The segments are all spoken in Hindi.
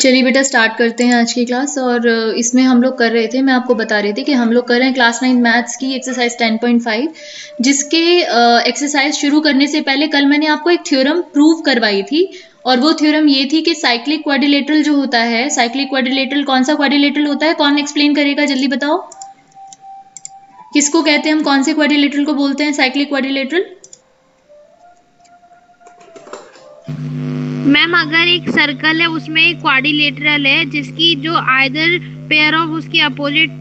चलिए बेटा स्टार्ट करते हैं आज की क्लास। और इसमें हम लोग कर रहे थे, मैं आपको बता रही थी कि हम लोग कर रहे हैं क्लास 9 मैथ्स की एक्सरसाइज 10.5, जिसके एक्सरसाइज शुरू करने से पहले कल मैंने आपको एक थ्योरम प्रूव करवाई थी। और वो थ्योरम ये थी कि साइक्लिक क्वाड्रिलेटरल जो होता है, साइक्लिक क्वाड्रिलेटरल कौन सा क्वाड्रिलेटरल होता है, कौन एक्सप्लेन करेगा, जल्दी बताओ। किसको कहते हैं हम, कौन से क्वाड्रिलेटरल को बोलते हैं साइक्लिक क्वाड्रिलेटरल? मैम अगर एक सर्कल है उसमें एक क्वाड्रिलेटरल है जिसकी जो आइदर पेयर ऑफ उसकी अपोजिट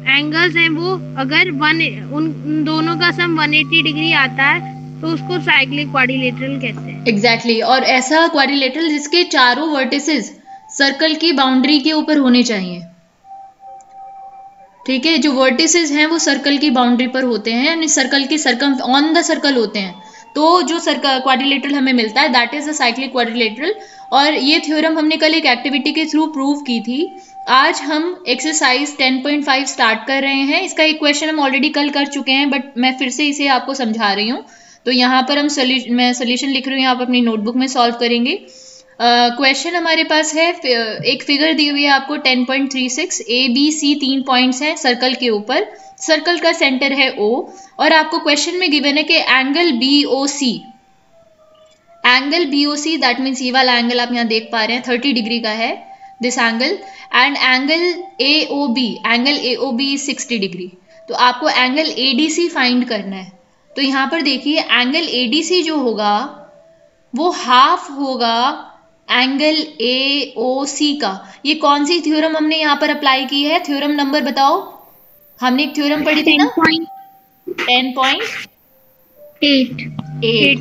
एंगल्स हैं वो अगर उन दोनों का सम 180 डिग्री आता है तो उसको साइक्लिक क्वाड्रिलेटरल कहते हैं। एग्जैक्टली और ऐसा क्वाड्रिलेटरल जिसके चारों वर्टिसेस सर्कल की बाउंड्री के ऊपर होने चाहिए। ठीक है, जो वर्टिसेस हैं वो सर्कल की बाउंड्री पर होते हैं, यानी सर्कल के सर्कम ऑन द सर्कल होते हैं। तो जो सर्कल क्वाड्रिलेटरल हमें मिलता है that is a cyclic quadrilateral. और ये थ्योरम हमने कल एक एक्टिविटी के थ्रू प्रूव की थी। आज हम एक्सरसाइज 10.5 स्टार्ट कर रहे हैं। इसका एक क्वेश्चन हम ऑलरेडी कल कर चुके हैं, बट मैं फिर से इसे आपको समझा रही हूँ। तो यहाँ पर मैं सोल्यूशन लिख रही हूँ, आप अपनी नोटबुक में सॉल्व करेंगे। क्वेश्चन हमारे पास है, एक फिगर दी हुई है आपको 10.36, ए बी सी 3 पॉइंट्स हैं सर्कल के ऊपर, सर्कल का सेंटर है O, और आपको क्वेश्चन में गिवन है कि angle BOC, angle BOC that means ये वाला एंगल आप यहाँ देख पा रहे हैं 30 डिग्री का है this angle, and angle AOB, angle AOB is 60 degree. तो आपको एंगल ADC फाइंड करना है। तो यहाँ पर देखिए एंगल ADC जो होगा वो हाफ होगा एंगल AOC का। ये कौन सी थ्योरम हमने यहाँ पर अप्लाई की है, थ्योरम नंबर बताओ। हमने एक थ्योरम पढ़ी थी ना, 10.8।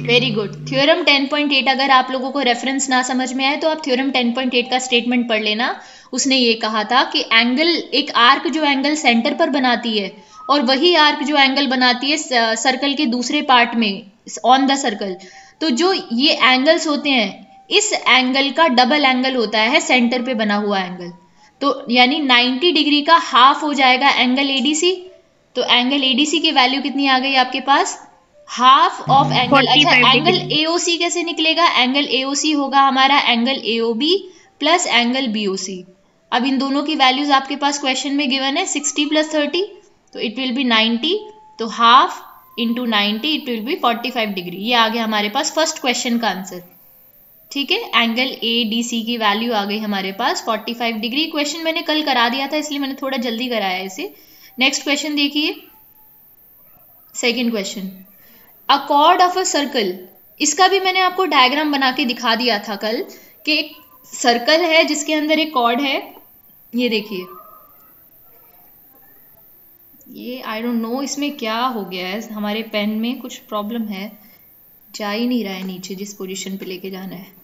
Very good, theorem 10.8। अगर आप लोगों को रेफरेंस ना समझ में आए तो आप थ्योरम 10.8 का स्टेटमेंट पढ़ लेना। उसने ये कहा था कि एंगल, एक आर्क जो एंगल सेंटर पर बनाती है और वही आर्क जो एंगल बनाती है सर्कल के दूसरे पार्ट में ऑन द सर्कल, तो जो ये एंगल्स होते हैं इस एंगल का डबल एंगल होता है सेंटर पे बना हुआ एंगल। तो यानी 90 डिग्री का हाफ हो जाएगा एंगल ADC। तो एंगल ADC की वैल्यू कितनी आ गई आपके पास, हाफ ऑफ एंगल। अच्छा, एंगल AOC कैसे निकलेगा, एंगल AOC होगा हमारा angle AOB plus angle BOC। अब इन दोनों की वैल्यूज आपके पास क्वेश्चन में गिवन है 60 + 30, तो इट विल बी 90। तो half into 90 it will be 45 degree. ये आ गया हमारे पास फर्स्ट क्वेश्चन का आंसर। ठीक है, एंगल ADC की वैल्यू आ गई हमारे पास 45 डिग्री। क्वेश्चन मैंने कल करा दिया था इसलिए मैंने थोड़ा जल्दी कराया इसे। नेक्स्ट क्वेश्चन देखिए, second question, a cord of a circle. इसका भी मैंने आपको डायग्राम बना के दिखा दिया था कल कि एक सर्कल है जिसके अंदर एक कॉर्ड है। ये देखिए, ये आई डोंट नो इसमें क्या हो गया है, हमारे पेन में कुछ प्रॉब्लम है, जा ही नहीं रहा है नीचे जिस पोजीशन पे लेके जाना है।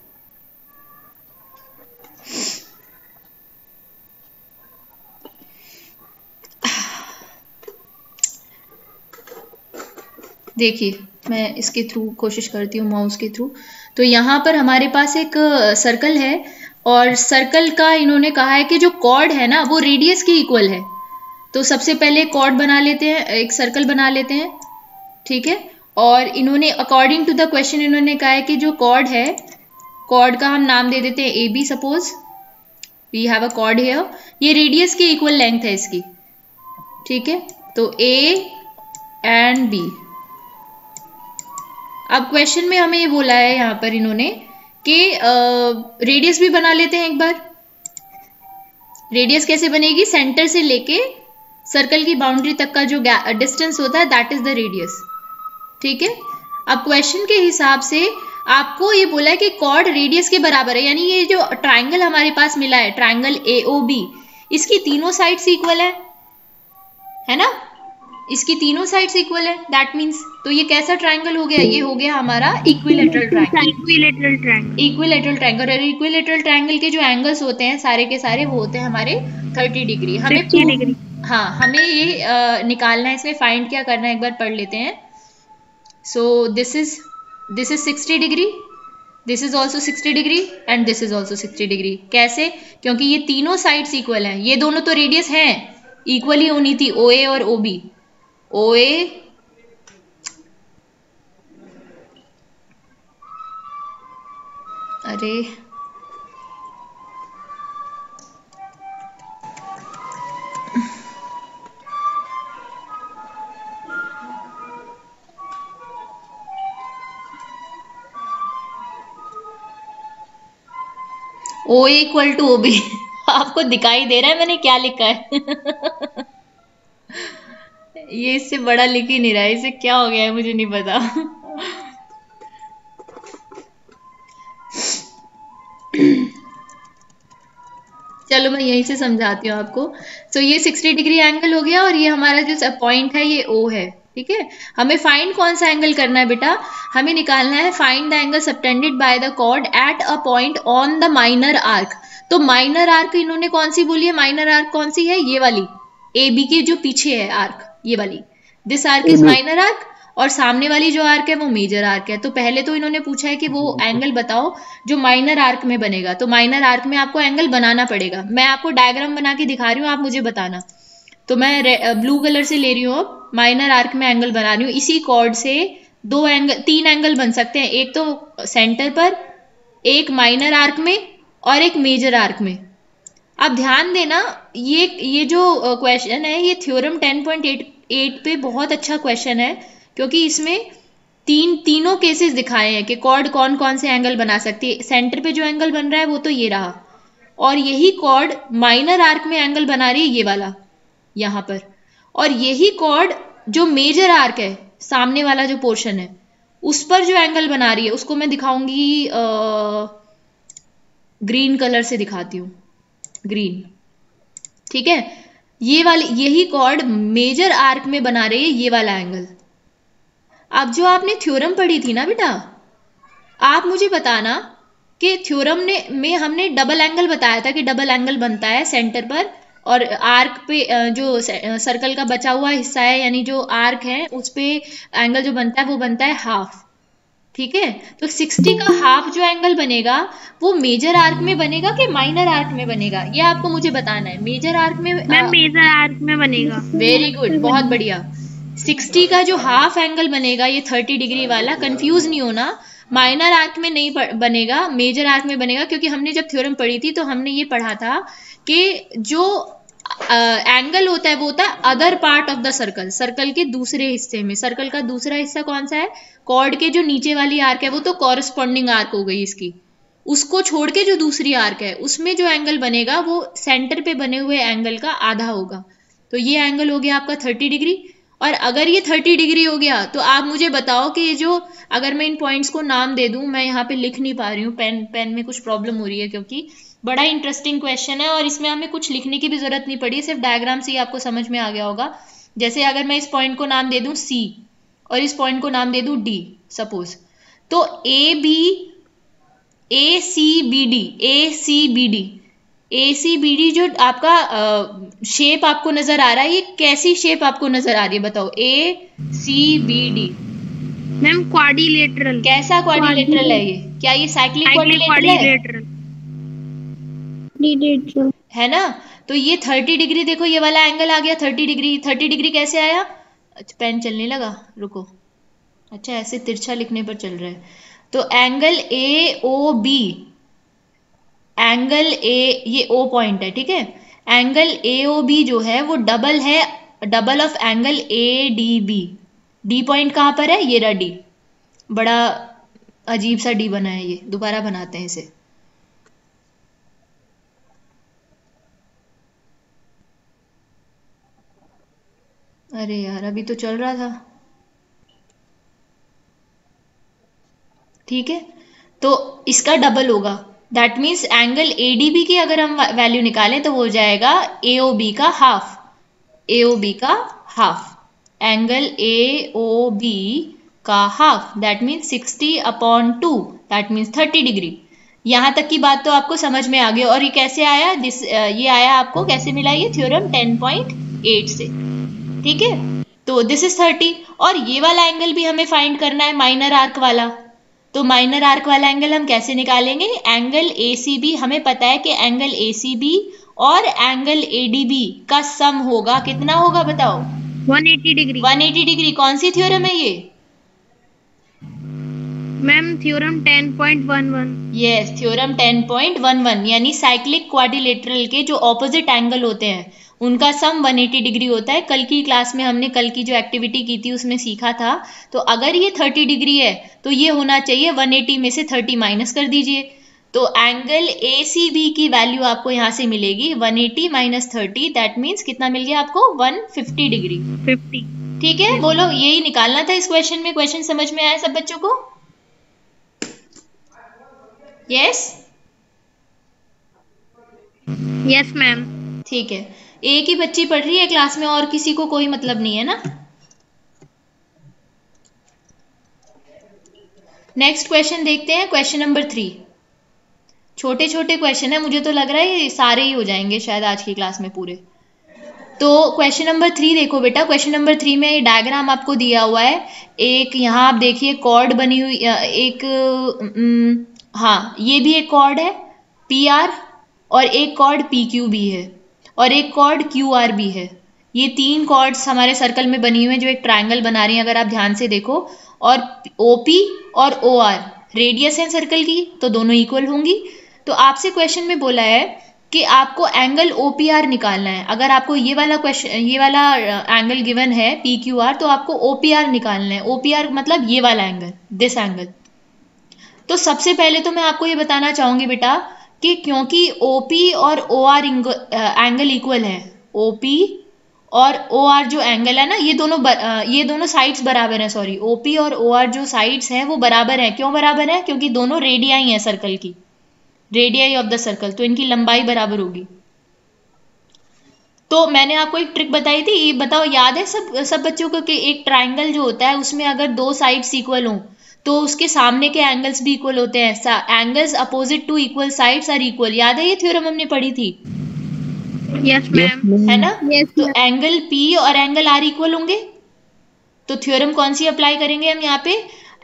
देखिए मैं इसके थ्रू कोशिश करती हूँ, माउस के थ्रू। तो यहाँ पर हमारे पास एक सर्कल है और सर्कल का इन्होंने कहा है कि जो कॉर्ड है ना वो रेडियस के इक्वल है। तो सबसे पहले कॉर्ड बना लेते हैं, एक सर्कल बना लेते हैं। ठीक है, और इन्होंने अकॉर्डिंग टू द क्वेश्चन इन्होंने कहा है कि जो कॉर्ड है, कॉर्ड का हम नाम दे देते हैं AB। Suppose we have a chord here, ये रेडियस के इक्वल लेंथ है इसकी। ठीक है, तो A एंड B। अब क्वेश्चन में हमें ये बोला है यहाँ पर इन्होंने कि रेडियस भी बना लेते हैं एक बार। रेडियस कैसे बनेगी, सेंटर से लेके सर्कल की बाउंड्री तक का जो डिस्टेंस होता है दैट इज द रेडियस। ठीक है, अब क्वेश्चन के हिसाब से आपको ये बोला है कि कॉर्ड रेडियस के बराबर है, यानी ये जो ट्राइंगल हमारे पास मिला है ट्राइंगल AOB, इसकी तीनों साइड्स इक्वल है ना, इसकी तीनों साइड्स इक्वल है। दैट मीन्स तो ये कैसा ट्राइंगल हो गया, ये हो गया हमारा इक्विलेटरल ट्राइंगल। इक्विलेटरल ट्राइंगल, और इक्विलेटरल ट्राइंगल के जो एंगल्स होते हैं सारे के सारे वो होते हैं हमारे 30 डिग्री। हमें 60 डिग्री, हाँ हमें ये निकालना है, इसमें फाइंड क्या करना है एक बार पढ़ लेते हैं। So this is 60 degree, this is also 60 degree and this is also 60 degree. कैसे, क्योंकि ये तीनों साइड्स इक्वल हैं, ये दोनों तो रेडियस हैं, इक्वली होनी थी OA और OB। OA अरे O equal to O B. आपको दिखाई दे रहा है मैंने क्या लिखा है? ये इससे बड़ा लिख ही नहीं रहा है, इसे क्या हो गया है मुझे नहीं पता। चलो मैं यहीं से समझाती हूँ आपको। तो ये 60 डिग्री एंगल हो गया और ये हमारा जो पॉइंट है ये ओ है। ठीक है, हमें फाइंड कौन सा एंगल करना है बेटा? हमें निकालना है find the angle subtended by the chord at a point on the minor arc. तो माइनर आर्क इन्होंने कौन सी बोली है? माइनर आर्क कौन सी है? ये वाली, ए बी के जो पीछे है आर्क, ये वाली। This arc is minor arc और सामने वाली जो आर्क है वो मेजर आर्क है। तो पहले तो इन्होंने पूछा है कि वो एंगल बताओ जो माइनर आर्क में बनेगा। तो माइनर आर्क में आपको एंगल बनाना पड़ेगा। मैं आपको डायग्राम बना के दिखा रही हूँ, आप मुझे बताना। तो मैं ब्लू कलर से ले रही हूँ, अब माइनर आर्क में एंगल बना रही हूँ। इसी कॉर्ड से दो एंगल, तीन एंगल बन सकते हैं, एक तो सेंटर पर, एक माइनर आर्क में और एक मेजर आर्क में। अब ध्यान देना, ये जो क्वेश्चन है ये थ्योरम 10.8 पे बहुत अच्छा क्वेश्चन है, क्योंकि इसमें तीनों केसेस दिखाए हैं कि कॉर्ड कौन कौन से एंगल बना सकती है। सेंटर पे जो एंगल बन रहा है वो तो ये रहा, और यही कॉर्ड माइनर आर्क में एंगल बना रही है ये वाला यहाँ पर, और यही कॉर्ड जो मेजर आर्क है सामने वाला जो पोर्शन है उस पर जो एंगल बना रही है उसको मैं दिखाऊंगी ग्रीन कलर से दिखाती हूँ, ग्रीन। ठीक है, ये वाली यही कॉर्ड मेजर आर्क में बना रही है ये वाला एंगल। अब जो आपने थ्योरम पढ़ी थी ना बेटा, आप मुझे बताना कि थ्योरम में हमने डबल एंगल बताया था कि डबल एंगल बनता है सेंटर पर और आर्क पे, जो सर्कल का बचा हुआ हिस्सा है यानी जो आर्क है उस पे एंगल जो बनता है वो बनता है हाफ। ठीक है, तो 60 का हाफ जो एंगल बनेगा वो मेजर आर्क में बनेगा कि माइनर आर्क में बनेगा, ये आपको मुझे बताना है। मेजर आर्क में मैम मेजर आर्क में बनेगा। वेरी गुड, बहुत बढ़िया। 60 का जो हाफ एंगल बनेगा ये 30 डिग्री वाला, कंफ्यूज नहीं होना, माइनर आर्क में नहीं बनेगा, मेजर आर्क में बनेगा। क्योंकि हमने जब थ्योरम पढ़ी थी तो हमने ये पढ़ा था कि जो एंगल होता है वो होता है other part of the circle, circle के दूसरे हिस्से में। सर्कल का दूसरा हिस्सा कौन सा है? कॉर्ड के जो नीचे वाली आर्क है वो तो कॉरस्पॉन्डिंग आर्क हो गई इसकी, उसको छोड़ के जो दूसरी आर्क है उसमें जो एंगल बनेगा वो सेंटर पे बने हुए एंगल का आधा होगा। तो ये एंगल हो गया आपका 30 डिग्री। और अगर ये 30 डिग्री हो गया तो आप मुझे बताओ कि ये जो, अगर मैं इन पॉइंट्स को नाम दे दूं, मैं यहाँ पे लिख नहीं पा रही हूँ, पेन में कुछ प्रॉब्लम हो रही है, क्योंकि बड़ा इंटरेस्टिंग क्वेश्चन है और इसमें हमें कुछ लिखने की भी जरूरत नहीं पड़ी, सिर्फ डायग्राम से ही आपको समझ में आ गया होगा। जैसे अगर मैं इस पॉइंट को नाम दे दूं सी और इस पॉइंट को नाम दे दूं डी सपोज, तो ए सी बी डी जो आपका शेप आपको नजर आ रहा है, ये कैसी शेप आपको नजर आ रही है बताओ? A C B D ma'am quadrilateral. कैसा क्वाड्रिलेटरल है ये? क्या ये साइक्लिक क्वाड्रिलेटरल है ना? तो ये 30 डिग्री, देखो ये वाला एंगल आ गया 30 डिग्री। 30 डिग्री कैसे आया? अच्छा पेन चलने लगा, रुको। अच्छा ऐसे तिरछा लिखने पर चल रहा है। तो angle A O B, angle A, ये ओ पॉइंट है, ठीक है। एंगल ए ओ बी जो है वो डबल है, double of angle A D B. D point कहाँ पर है? ये रहा डी। बड़ा अजीब सा डी बना है ये, दोबारा बनाते हैं इसे। अरे यार अभी तो चल रहा था। ठीक है, तो इसका डबल होगा, दैट मीन्स एंगल एडीबी की अगर हम वैल्यू निकालें तो वो हो जाएगा एओबी का हाफ, एओबी का हाफ, एंगल एओबी का half, that means 60/2, that means 30 degree. यहां तक की बात तो आपको समझ में आ गई। और ये कैसे आया? ये आया आपको कैसे मिला? ये थ्योरम 10.8 से। ठीक है, तो दिस इज 30 और ये वाला एंगल भी हमें फाइंड करना है, माइनर आर्क वाला। तो माइनर आर्क वाला एंगल हम कैसे निकालेंगे? एंगल एसीबी, हमें पता है कि एंगल एसीबी और एंगल एडीबी का सम होगा, कितना होगा बताओ? 180 डिग्री। 180 डिग्री। कौन सी थ्योरम है ये? Ma'am theorem 10.11। यस, थ्योरम 10.11, यानी साइक्लिक क्वाड्रिलेटरल के जो ऑपोजिट एंगल होते हैं उनका सम 180 डिग्री होता है। कल की क्लास में हमने, कल की जो एक्टिविटी की थी उसमें सीखा था। तो अगर ये 30 डिग्री है तो ये होना चाहिए 180 में से 30 माइनस कर दीजिए, तो एंगल ACB की वैल्यू आपको यहां से मिलेगी 180 माइनस 30, दैट मीन्स कितना मिल गया आपको 150 डिग्री। 50। ठीक है, बोलो यही निकालना था इस क्वेश्चन में। क्वेश्चन समझ में आया सब बच्चों को? Yes yes ma'am. ठीक है, एक ही बच्ची पढ़ रही है क्लास में और किसी को कोई मतलब नहीं है ना। नेक्स्ट क्वेश्चन देखते हैं, क्वेश्चन नंबर 3। छोटे छोटे क्वेश्चन है, मुझे तो लग रहा है ये सारे ही हो जाएंगे शायद आज की क्लास में पूरे। तो क्वेश्चन नंबर 3 देखो बेटा, क्वेश्चन नंबर 3 में ये डायग्राम आपको दिया हुआ है। एक यहाँ आप देखिए कॉर्ड बनी हुई, हाँ ये भी एक कॉर्ड है PR, और एक कॉर्ड PQ भी है, और एक कॉर्ड QR भी है। ये 3 कॉर्ड्स हमारे सर्कल में बनी हुई हैं जो एक ट्राइंगल बना रही हैं, अगर आप ध्यान से देखो। और OP और OR रेडियस है सर्कल की, तो दोनों इक्वल होंगी। तो आपसे क्वेश्चन में बोला है कि आपको एंगल OPR निकालना है। अगर आपको ये वाला क्वेश्चन, ये वाला एंगल गिवन है PQR, तो आपको OPR निकालना है। OPR मतलब ये वाला एंगल, दिस एंगल। तो सबसे पहले तो मैं आपको ये बताना चाहूंगी बेटा कि क्योंकि OP और OR एंगल इक्वल है, OP और OR जो एंगल है ना, ये दोनों साइड्स बराबर हैं। सॉरी, OP और OR जो साइड्स हैं वो बराबर हैं। क्यों बराबर है? क्योंकि दोनों रेडियाई हैं सर्कल की, रेडियाई ऑफ द सर्कल, तो इनकी लंबाई बराबर होगी। तो मैंने आपको एक ट्रिक बताई थी, ये बताओ याद है सब बच्चों को, कि एक ट्राइंगल जो होता है उसमें अगर 2 साइड्स इक्वल हों तो उसके सामने के एंगल्स भी इक्वल होते हैं। Angles opposite to equal sides are equal. याद है ये थ्योरम हमने पढ़ी थी? Yes ma'am. है ना? Yes, तो एंगल P और एंगल R इक्वल होंगे, तो थ्योरम कौन सी अप्लाई करेंगे हम यहाँ पे?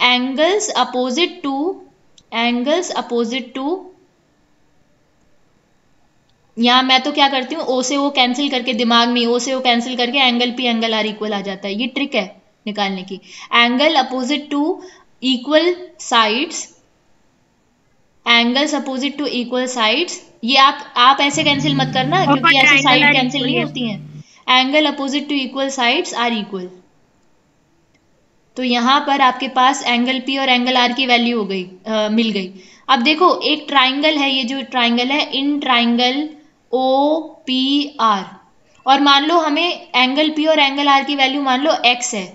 एंगल्स अपोजिट टू, यहाँ मैं तो क्या करती हूँ, O से O कैंसिल करके, दिमाग में O से O कैंसिल करके angle P angle R equal आ जाता है। ये ट्रिक है निकालने की। Angle opposite to equal sides, angles opposite to equal sides, ये आप ऐसे कैंसिल मत करना क्योंकि ऐसे साइड कैंसिल नहीं होती हैं। Angle opposite to equal sides are equal. तो यहाँ पर आपके पास एंगल P और एंगल R की वैल्यू हो गई, मिल गई। अब देखो एक ट्राइंगल है, ये जो ट्राइंगल है, इन ट्राइंगल OPR, और मान लो हमें एंगल P और एंगल R की वैल्यू मान लो x है,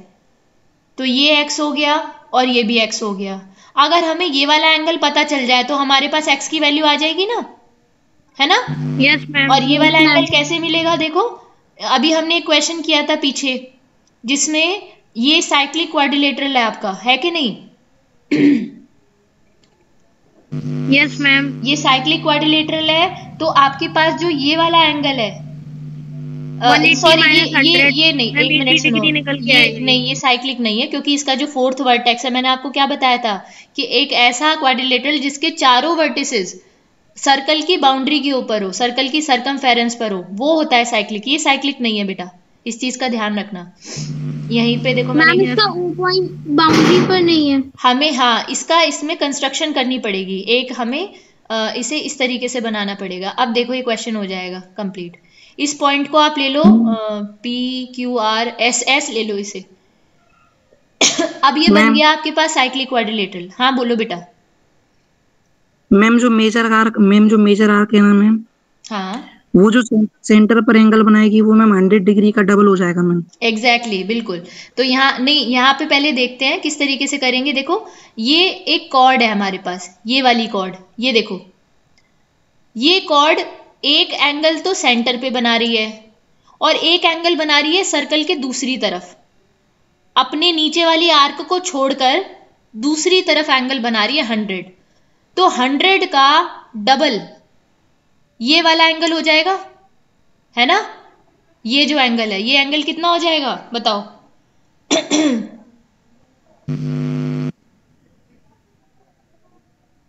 तो ये x हो गया और ये भी x हो गया। अगर हमें ये वाला एंगल पता चल जाए तो हमारे पास x की वैल्यू आ जाएगी ना, है ना? Yes ma'am. और ये वाला एंगल कैसे मिलेगा? देखो अभी हमने एक क्वेश्चन किया था पीछे जिसमें ये साइक्लिक क्वाड्रिलेटरल है आपका, है कि नहीं? Yes ma'am. ये साइक्लिक क्वाड्रिलेटरल है, तो आपके पास जो ये वाला एंगल है, सॉरी ये नहीं, एक मिनट सुनो, ये नहीं, ये साइक्लिक नहीं है क्योंकि इसका जो 4th वर्टेक्स है, मैंने आपको क्या बताया था कि एक ऐसा क्वाड्रिलेटरल जिसके चारों वर्टिसेस सर्कल की बाउंड्री के ऊपर हो, सर्कल की सरकमफेरेंस पर हो, वो होता है साइक्लिक। ये साइक्लिक नहीं है बेटा, इस चीज का ध्यान रखना। यहीं पे देखो मैम, इसका पॉइंट बाउंड्री पर नहीं है हमें, हाँ इसमें कंस्ट्रक्शन करनी पड़ेगी, एक हमें इसे इस तरीके से बनाना पड़ेगा। अब देखो ये क्वेश्चन हो जाएगा कंप्लीट। इस पॉइंट को आप ले लो, PQRSS ले लो इसे। अब ये बन गया आपके पास साइक्लिक क्वाड्रिलेटरल। हाँ बोलो बेटा। मैम जो मेजर आर्क है ना मैम, हाँ वो जो सेंटर पर एंगल बनाएगी वो मैम 100 डिग्री का डबल हो जाएगा मैम। एग्जैक्टली बिल्कुल। तो यहाँ नहीं, यहाँ पे पहले देखते हैं किस तरीके से करेंगे। देखो ये एक कॉर्ड है हमारे पास, ये वाली कॉर्ड, ये देखो ये कॉर्ड एक एंगल तो सेंटर पे बना रही है और एक एंगल बना रही है सर्कल के दूसरी तरफ। अपने नीचे वाली आर्क को छोड़कर दूसरी तरफ एंगल बना रही है 100। तो 100 का डबल ये वाला एंगल हो जाएगा, है ना? ये जो एंगल है, ये एंगल कितना हो जाएगा बताओ?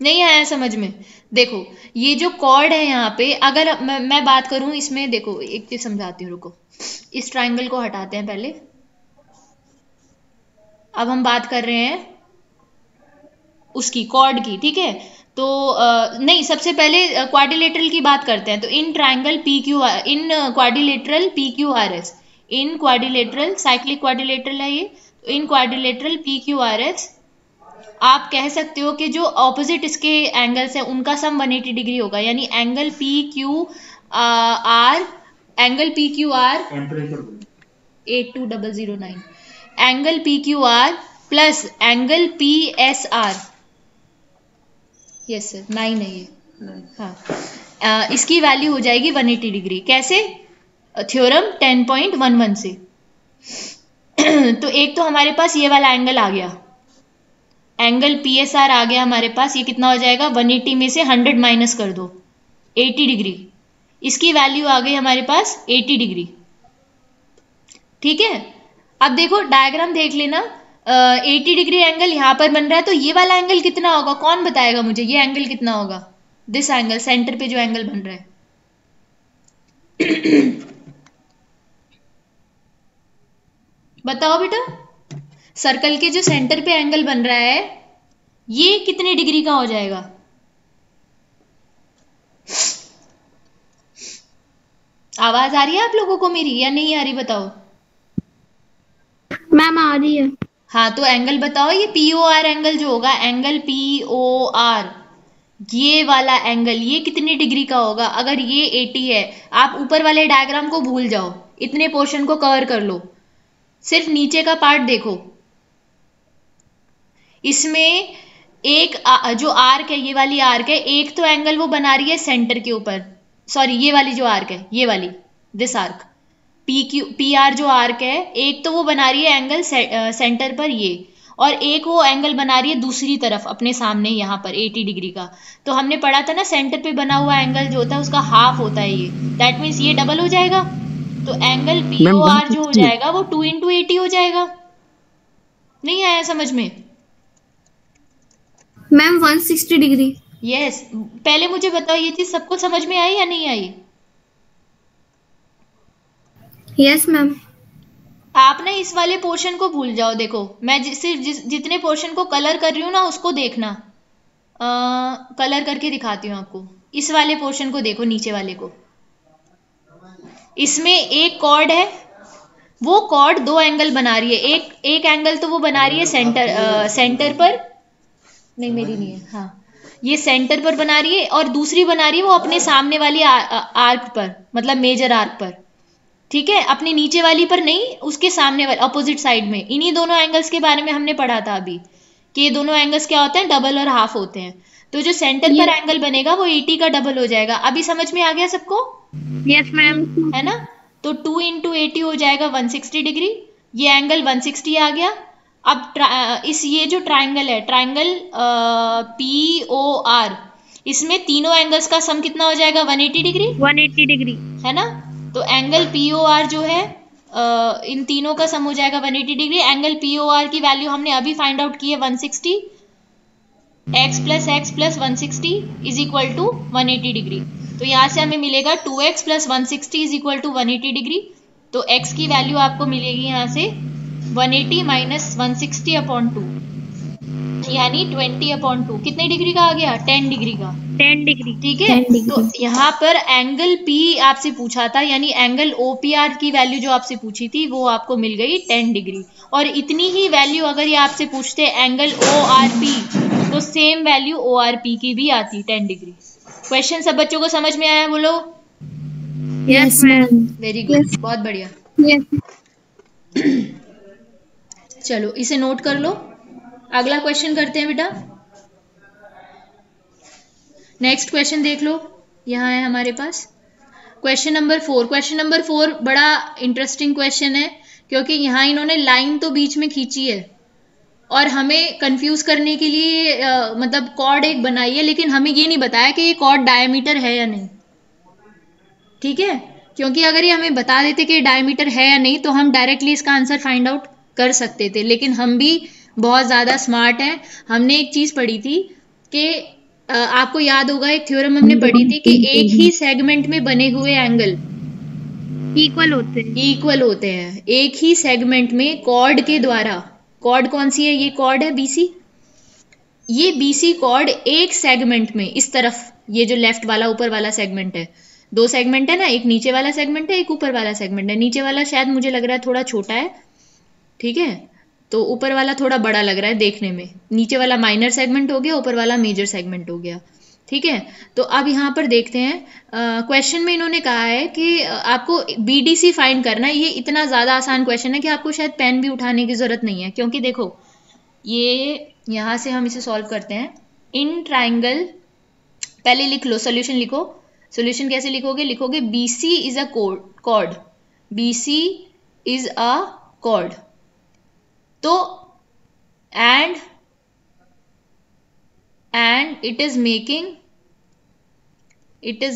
नहीं आया समझ में? देखो ये जो कॉर्ड है यहाँ पे, अगर मैं बात करूं इसमें, देखो एक चीज समझाती हूँ, रुको। इस ट्राइंगल को हटाते हैं पहले। अब हम बात कर रहे हैं उसकी कॉर्ड की, ठीक है? तो नहीं, सबसे पहले क्वाड्रिलेटरल की बात करते हैं। तो इन क्वाड्रिलेटरल PQRS, इन क्वाड्रिलेटरल साइक्लिक क्वाड्रिलेटरल है ये, तो इन क्वाड्रिलेटरल PQRS आप कह सकते हो कि जो ऑपोजिट इसके एंगल्स है उनका सम 180 डिग्री होगा, यानी angle P Q R, angle P Q R 82009, angle P Q R plus angle P S R, yes sir 9 है ये, हाँ, इसकी वैल्यू हो जाएगी 180 डिग्री। कैसे? थ्योरम 10.11 से। तो एक तो हमारे पास ये वाला एंगल आ गया, एंगल पी एस आर आ गया हमारे पास, ये कितना हो जाएगा 180 में से 100 माइनस कर दो 80 डिग्री, इसकी वैल्यू आ गई हमारे पास 80 डिग्री। ठीक है, अब देखो डायग्राम देख लेना, 80 डिग्री एंगल यहाँ पर बन रहा है, तो ये वाला एंगल कितना होगा, कौन बताएगा मुझे ये एंगल कितना होगा, दिस एंगल सेंटर पे जो एंगल बन रहा है। बताओ बेटा, सर्कल के जो सेंटर पे एंगल बन रहा है ये कितने डिग्री का हो जाएगा? आवाज आ रही है आप लोगों को मेरी या नहीं आ रही, बताओ। मैम आ रही है। हाँ, तो एंगल बताओ, ये पी ओ आर एंगल जो होगा, एंगल पी ओ आर, ये वाला एंगल ये कितनी डिग्री का होगा? अगर ये 80 है, आप ऊपर वाले डायग्राम को भूल जाओ, इतने पोर्शन को कवर कर लो, सिर्फ नीचे का पार्ट देखो। इसमें एक जो आर्क है, ये वाली आर्क है, एक तो एंगल वो बना रही है सेंटर के ऊपर, सॉरी ये वाली जो आर्क है, ये वाली दिस आर्क पी आर जो आर्क है, एक तो वो बना रही है एंगल सेंटर पर ये, और एक वो एंगल बना रही है दूसरी तरफ अपने सामने यहाँ पर 80 डिग्री का। तो हमने पढ़ा था ना, सेंटर पे बना हुआ एंगल जो होता है उसका हाफ होता है ये, दैट मीन्स ये डबल हो जाएगा, तो एंगल पी ओ आर जो हो जाएगा वो 2 × 80 हो जाएगा। नहीं आया समझ में? Ma'am 160 degree. यस, पहले मुझे बताओ ये चीज सबको समझ में आई या नहीं आई? Yes ma'am. आप ना इस वाले पोर्शन को भूल जाओ, देखो मैं सिर्फ जितने पोर्शन को कलर कर रही हूँ ना उसको देखना, कलर करके दिखाती हूँ आपको। इस वाले पोर्शन को देखो, नीचे वाले को, इसमें एक कॉर्ड है, वो कॉर्ड दो एंगल बना रही है, एक एंगल तो वो बना रही है सेंटर पर, नहीं मेरी नहीं है, हाँ ये सेंटर पर बना रही है, और दूसरी बना रही है वो अपने सामने वाली आर्क पर, मतलब मेजर आर्क पर। ठीक है, अपनी नीचे वाली पर नहीं, उसके सामने वाली अपोजिट साइड में। इन्हीं दोनों एंगल्स के बारे में हमने पढ़ा था अभी कि ये दोनों एंगल्स क्या होते हैं, डबल और हाफ होते हैं। तो जो सेंटर पर एंगल बनेगा वो 80 का डबल हो जाएगा। अभी समझ में आ गया सबको? Yes ma'am. है ना? तो 2 × 80 हो जाएगा 160 डिग्री, ये एंगल 160 आ गया। अब ये जो ट्राइंगल है, ट्राइंगल पी ओ आर, इसमें तीनों एंगल्स का सम कितना हो जाएगा? 180 डिग्री। 180 डिग्री है ना? तो एंगल पी ओ आर जो है इन तीनों का सम हो जाएगा 180 degree. Angle P O R की वैल्यू हमने अभी फाइंड आउट की है 160, x + 160 is equal to 180 degree. तो यहाँ से हमें मिलेगा 2x + 160 is equal to 180 degree. तो x की वैल्यू आपको मिलेगी यहाँ से 180 - 160/2, यानी 20/2। कितने डिग्री का आ गया? 10 डिग्री का। 10 डिग्री। ठीक है, तो यहाँ पर एंगल P आपसे पूछा था, यानी एंगल OPR की वैल्यू जो आपसे पूछी थी वो आपको मिल गई 10 डिग्री। और इतनी ही वैल्यू अगर ये आपसे पूछते एंगल ORP, तो सेम वैल्यू ORP की भी आती 10 डिग्री। क्वेश्चन सब बच्चों को समझ में आया? बोलो यस मैम। वेरी गुड, बहुत बढ़िया। चलो इसे नोट कर लो, अगला क्वेश्चन करते हैं बेटा। नेक्स्ट क्वेश्चन देख लो, यहाँ है हमारे पास क्वेश्चन नंबर 4। क्वेश्चन नंबर 4 बड़ा इंटरेस्टिंग क्वेश्चन है, क्योंकि यहाँ इन्होंने लाइन तो बीच में खींची है और हमें कंफ्यूज करने के लिए मतलब कॉर्ड एक बनाई है, लेकिन हमें ये नहीं बताया कि ये कॉर्ड डायमीटर है या नहीं। ठीक है, क्योंकि अगर ये हमें बता देते कि डायमीटर है या नहीं तो हम डायरेक्टली इसका आंसर फाइंड आउट कर सकते थे, लेकिन हम भी बहुत ज़्यादा स्मार्ट हैं। हमने एक चीज़ पढ़ी थी कि आपको याद होगा, एक थ्योरम हमने पढ़ी थी कि एक ही सेगमेंट में बने हुए एंगल इक्वल होते हैं। एक ही सेगमेंट में कॉर्ड के द्वारा, कॉर्ड कौन सी है? ये कॉर्ड है BC। ये BC कॉर्ड एक सेगमेंट में इस तरफ, ये जो लेफ्ट वाला ऊपर वाला सेगमेंट है, दो सेगमेंट है ना, एक नीचे वाला सेगमेंट है, एक ऊपर वाला सेगमेंट है। नीचे वाला शायद मुझे लग रहा है थोड़ा छोटा है, ठीक है, तो ऊपर वाला थोड़ा बड़ा लग रहा है देखने में, नीचे वाला माइनर सेगमेंट हो गया, ऊपर वाला मेजर सेगमेंट हो गया। ठीक है, तो अब यहाँ पर देखते हैं क्वेश्चन में इन्होंने कहा है कि आपको BDC फाइंड करना है। ये इतना ज़्यादा आसान क्वेश्चन है कि आपको शायद पेन भी उठाने की ज़रूरत नहीं है, क्योंकि देखो ये यहाँ से हम इसे सॉल्व करते हैं। इन ट्राइंगल, पहले लिख लो, सोल्यूशन लिखो। सोल्यूशन कैसे लिखोगे? लिखोगे BC is a chord, BC is a chord. तो and it is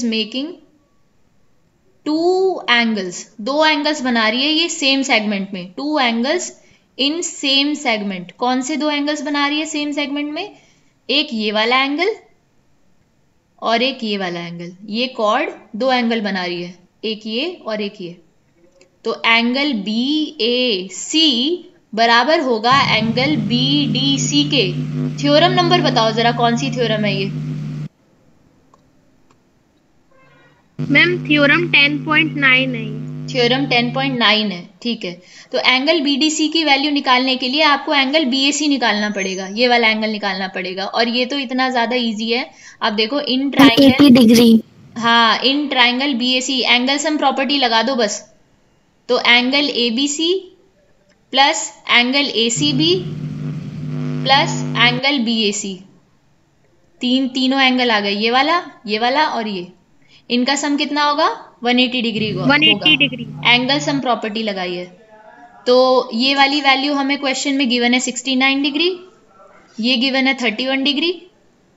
making two angles, दो एंगल्स बना रही है ये सेम सेगमेंट में, two angles in same segment. कौन से दो एंगल्स बना रही है सेम सेगमेंट में? एक ये वाला एंगल और एक ये वाला एंगल। ये कॉर्ड दो एंगल बना रही है, एक ये और एक ये। तो एंगल BAC बराबर होगा एंगल BDC के। थ्योरम नंबर बताओ जरा, कौन सी थ्योरम है ये? मैम थ्योरम 10.9 है। थ्योरम 10.9 है, ठीक है। तो एंगल BDC की वैल्यू निकालने के लिए आपको एंगल BAC निकालना पड़ेगा, ये वाला एंगल निकालना पड़ेगा। और ये तो इतना ज्यादा इजी है। आप देखो इन ट्राइंगल 80 डिग्री। हाँ, in triangle BAC angle sum property लगा दो बस। तो angle ABC plus angle ACB plus angle BAC, तीनों एंगल आ गए, ये वाला और ये। इनका सम कितना होगा? 180 डिग्री को 180 डिग्री। एंगल सम प्रॉपर्टी लगाई है। तो ये वाली वैल्यू हमें क्वेश्चन में गिवन है 69 डिग्री, ये गिवन है 31 डिग्री,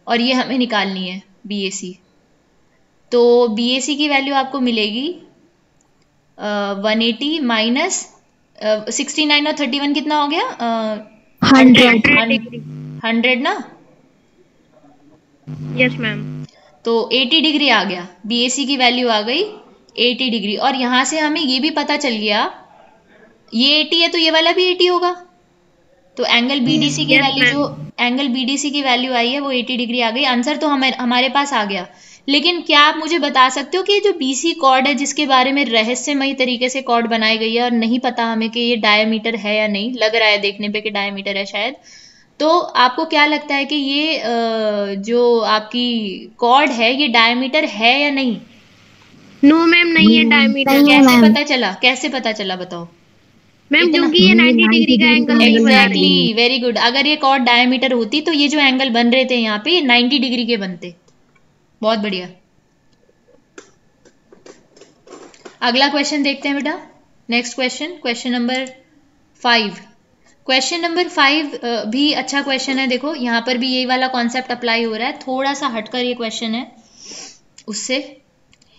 और ये हमें निकालनी है BAC। तो BAC की वैल्यू आपको मिलेगी 180 माइनस 69 और 31 कितना हो गया? 100 ना? Yes ma'am. तो 80 डिग्री आ गया, BAC की वैल्यू आ गई 80 डिग्री। और यहाँ से हमें ये भी पता चल गया, ये 80 है तो ये वाला भी 80 होगा। तो एंगल BDC की वैल्यू, जो एंगल BDC की वैल्यू आई है वो 80 डिग्री आ गई। आंसर तो हमारे पास आ गया। लेकिन क्या आप मुझे बता सकते हो कि जो BC कॉर्ड है, जिसके बारे में रहस्यमयी तरीके से कॉर्ड बनाई गई है और नहीं पता हमें कि ये डायमीटर है या नहीं, लग रहा है देखने पे कि डायमीटर है शायद, तो आपको क्या लगता है कि ये जो आपकी कॉर्ड है ये डायमीटर है या नहीं? नो मैम, नहीं है डायमीटर। कैसे पता चला बताओ? मैम क्योंकि ये 90 डिग्री का एंगल नहीं बना रही। Exactly, very good. अगर ये कॉर्ड डायमीटर होती तो ये जो एंगल बन रहे थे यहाँ पे 90 डिग्री के बनते। बहुत बढ़िया। अगला क्वेश्चन देखते हैं बेटा। Next question, question number 5। Question number 5 भी अच्छा क्वेश्चन है। देखो यहाँ पर भी यही वाला कॉन्सेप्ट अप्लाई हो रहा है, थोड़ा सा हटकर ये क्वेश्चन है उससे।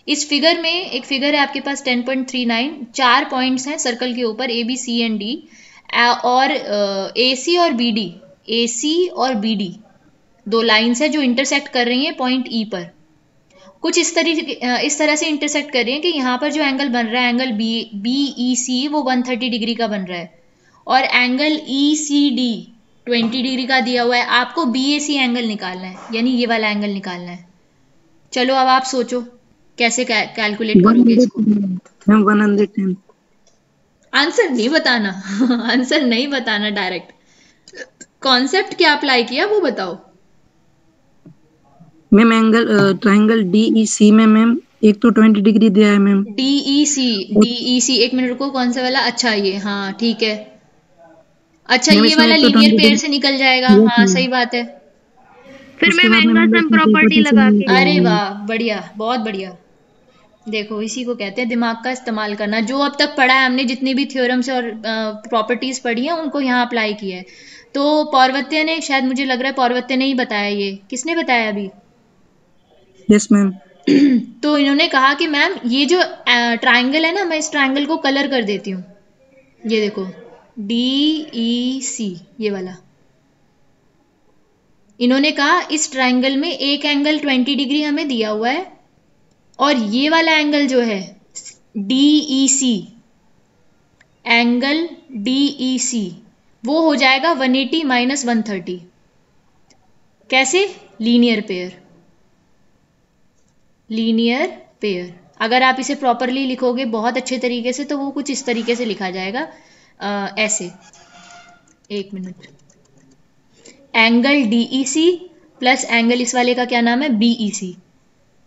इस फिगर में एक फिगर है आपके पास 10.39, 4 पॉइंट्स हैं सर्कल के ऊपर ABCD और AC और BD दो लाइंस है जो इंटरसेक्ट कर रही हैं पॉइंट E पर। कुछ इस तरह से इंटरसेक्ट कर रही हैं कि यहाँ पर जो एंगल बन रहा है एंगल BEC वो 130 डिग्री का बन रहा है, और एंगल ECD 20 डिग्री का दिया हुआ है। आपको BAC एंगल निकालना है, यानी ये वाला एंगल निकालना है। चलो अब आप सोचो कैसे कैलकुलेट करोगे इसको? 110। आंसर नहीं बताना आंसर नहीं बताना, डायरेक्ट कॉन्सेप्ट क्या अप्लाई किया वो बताओ। मैम एंगल ट्राइंगल DEC में मैम एक तो 20 डिग्री दिया है मैम। DEC 1 मिनट रुको, कौन सा वाला? अच्छा ये, हाँ ठीक है। अच्छा ये वाला लीनियर पेयर से निकल जाएगा, हाँ सही बात है। फिर मैं एंगल सम प्रॉपर्टी लगा के। अरे वाह, बढ़िया, बहुत बढ़िया। देखो इसी को कहते हैं दिमाग का इस्तेमाल करना। जो अब तक पढ़ा है हमने, जितनी भी थ्योरम्स और प्रॉपर्टीज पढ़ी हैं उनको यहाँ अप्लाई किया है। तो पौर्वत्य ने, शायद मुझे लग रहा है पौर्वत्य ने ही बताया। ये किसने बताया अभी? Yes ma'am. तो इन्होंने कहा कि मैम ये जो ट्राइंगल है ना, मैं इस ट्राइंगल को कलर कर देती हूँ। ये देखो DEC ये वाला। इन्होंने कहा इस ट्राइंगल में एक एंगल 20 डिग्री हमें दिया हुआ है, और ये वाला एंगल जो है DEC, एंगल DEC वो हो जाएगा 180 माइनस 130। कैसे? Linear pair. अगर आप इसे प्रॉपरली लिखोगे बहुत अच्छे तरीके से तो वो कुछ इस तरीके से लिखा जाएगा, ऐसे। एक minute, angle DEC plus angle इस वाले का क्या नाम है, BEC,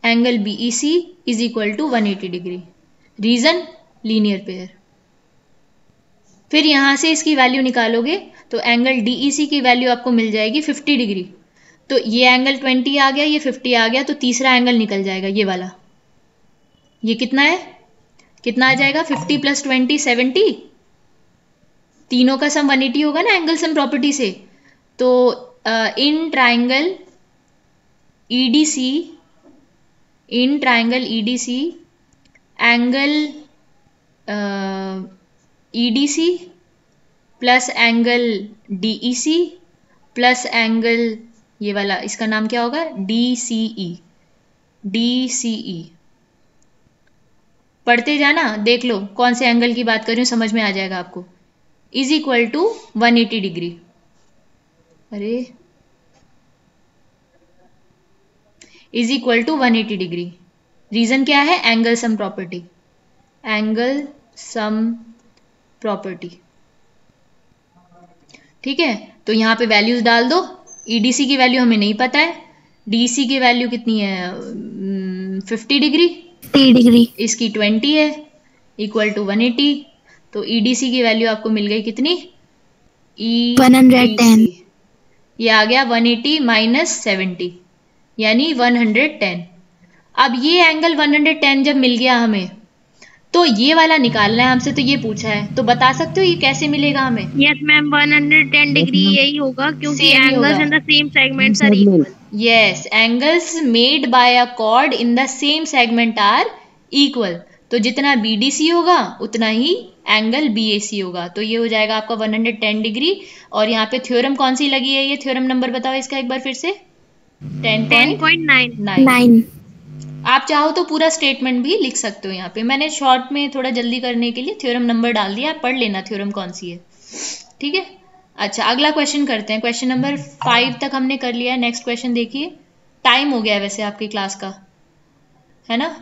angle BEC is equal to 180 degree. Reason, linear pair. फिर यहां से इसकी वैल्यू निकालोगे तो एंगल DEC की वैल्यू आपको मिल जाएगी 50 डिग्री। तो ये एंगल 20 आ गया, ये 50 आ गया, तो तीसरा एंगल निकल जाएगा ये वाला। ये कितना है, कितना आ जाएगा, 50 प्लस 20 70, तीनों का सम 180 होगा ना एंगल सम प्रॉपर्टी से। तो in triangle EDC, in triangle EDC angle EDC plus angle DEC plus angle ये वाला, इसका नाम क्या होगा, DCE, DCE। पढ़ते जाना, देख लो कौन से एंगल की बात कर रही हूं, समझ में आ जाएगा आपको। Is equal to 180 degree. अरे is equal to 180 degree. Reason क्या है, angle sum property, angle sum property. ठीक है, तो यहां पे वैल्यूज डाल दो। EDC की वैल्यू हमें नहीं पता है, DEC की वैल्यू कितनी है, 50 डिग्री, 30 डिग्री, इसकी 20 है, इक्वल टू 180। तो EDC की वैल्यू आपको मिल गई कितनी, 110, ये आ गया 180 माइनस 70 यानी 110। अब ये एंगल 110 जब मिल गया हमें, तो ये वाला निकालना है हमसे, तो ये पूछा है, तो बता सकते हो ये कैसे मिलेगा हमें। यस मैम, 110 डिग्री यही होगा क्योंकि Same ही एंगल्स होगा। In the same segments are equal. Yes, angles made by a chord in the same segment are equal. तो जितना BDC होगा उतना ही एंगल BAC होगा। तो ये हो जाएगा आपका 110 डिग्री। और यहाँ पे थ्योरम कौन सी लगी है, ये थ्योरम नंबर बताओ इसका एक बार फिर से। 10.9। आप चाहो तो पूरा स्टेटमेंट भी लिख सकते हो, यहाँ पे मैंने शॉर्ट में थोड़ा जल्दी करने के लिए थ्योरम नंबर डाल दिया, आप पढ़ लेना थ्योरम कौन सी है। ठीक है, अच्छा अगला क्वेश्चन करते हैं। क्वेश्चन नंबर 5 तक हमने कर लिया है। नेक्स्ट क्वेश्चन देखिए। टाइम हो गया है वैसे आपकी क्लास का, है ना।